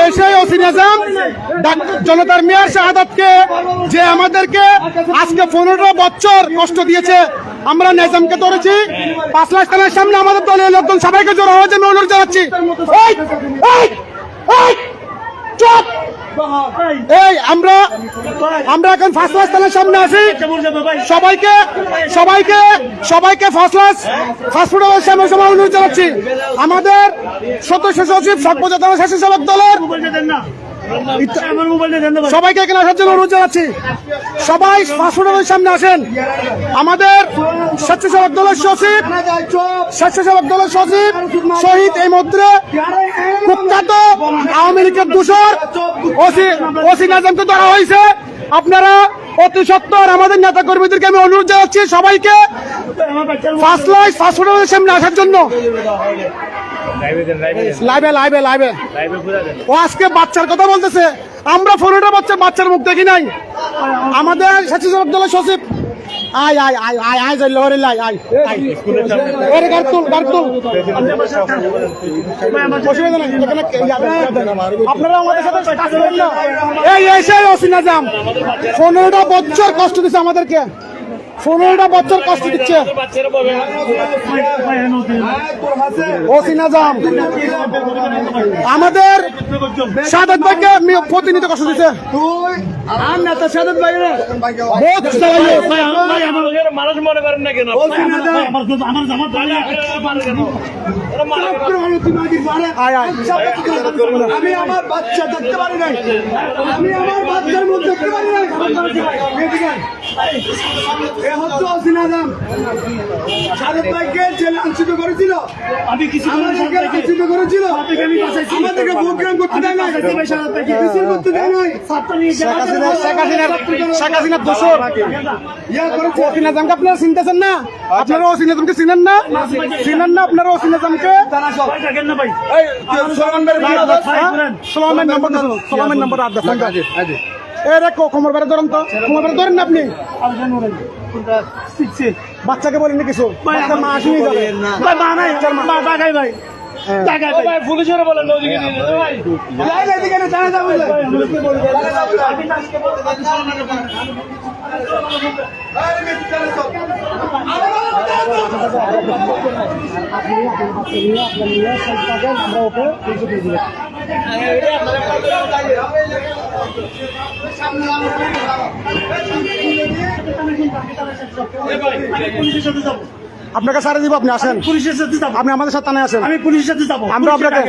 এসে ওসি নিজাম জনতার মেয়র শাহাদাতকে যে আমাদেরকে আজকে 15 বছর কষ্ট দিয়েছে, আমরা নিজামকে ধরেছি 5 লাখ টাকার সামনে আমাদের দলীয় লোকজন সবাইকে জড়ো হয়েছে। আমি অনুরোধ জানাচ্ছি, চুপ! এই আমরা এখন ফার্স্ট ক্লাস থানার সামনে আছি। সবাইকে ফার্স্ট ক্লাস ফাস্টফুডের সামনে সময় অনুরোধ জানাচ্ছি। আমাদের সদস্য সচিব সর্বজাতীয় স্বেচ্ছাসেবক দলের সবাইকে এখানে আসার জন্য অনুরোধ জানাচ্ছি। সবাই ফাস্টফুডের সামনে আসেন। আমাদের স্বেচ্ছাসেবক দলের সচিব শহীদ এই মুহূর্তে কুখ্যাত আওয়ামী লীগের দূষর ওসি নিজামকে ধরা হয়েছে। আপনারা অতি সত্বর আমাদের নেতা কর্মীদেরকে আমি অনুরোধ জানাচ্ছি সবাইকে ফাস্টফুডের সামনে আসার জন্য। লাইভে ও আজকে বাচ্চার কথা বলতেছে। আমরা 15 বছর বাচ্চার মুখ দেখি নাই। আমাদের স্বেচ্ছাসেবক দলের সচিব আপনারা আমাদের সাথে 15টা বছর কষ্ট দিচ্ছে আমাদেরকে, 15টা বছর কষ্ট দিচ্ছে ওসি নিজাম। আমাদের শাহাদাত ভাইকে প্রতিনিয়ত কষ্ট দিচ্ছে। মানুষ মনে করেন না কেন? আমি আমার বাচ্চা দেখতে পারি নাই, আমি আমার বাচ্চার মুখ দেখতে পারি নাই। করেছিল, আমি কিছু করেছিল, আমাদেরকে প্রোগ্রাম করতে দেয় না, করতে দেয় নাই। আপনারা চিনতেছেন না? আপনারা ওসি নিজামকে চিনেন না? আপনারা ওসি নিজামকে সোলামের নাম্বার কোমর বেড়ে ধরেন তো, কোমর বেড়ে ধরেন না আপনি। বাচ্চাকে বলেন কিছু, মা আসেনি যাবে ভাই পুলিশের বলেন আমরা ওকে আপনাকে সারা দিব, আপনি আসেন, পুলিশের সাথে আপনি আমাদের সাথে থানায় আসেন, আমি পুলিশের সাথে যাবো, আমরা আপনাকে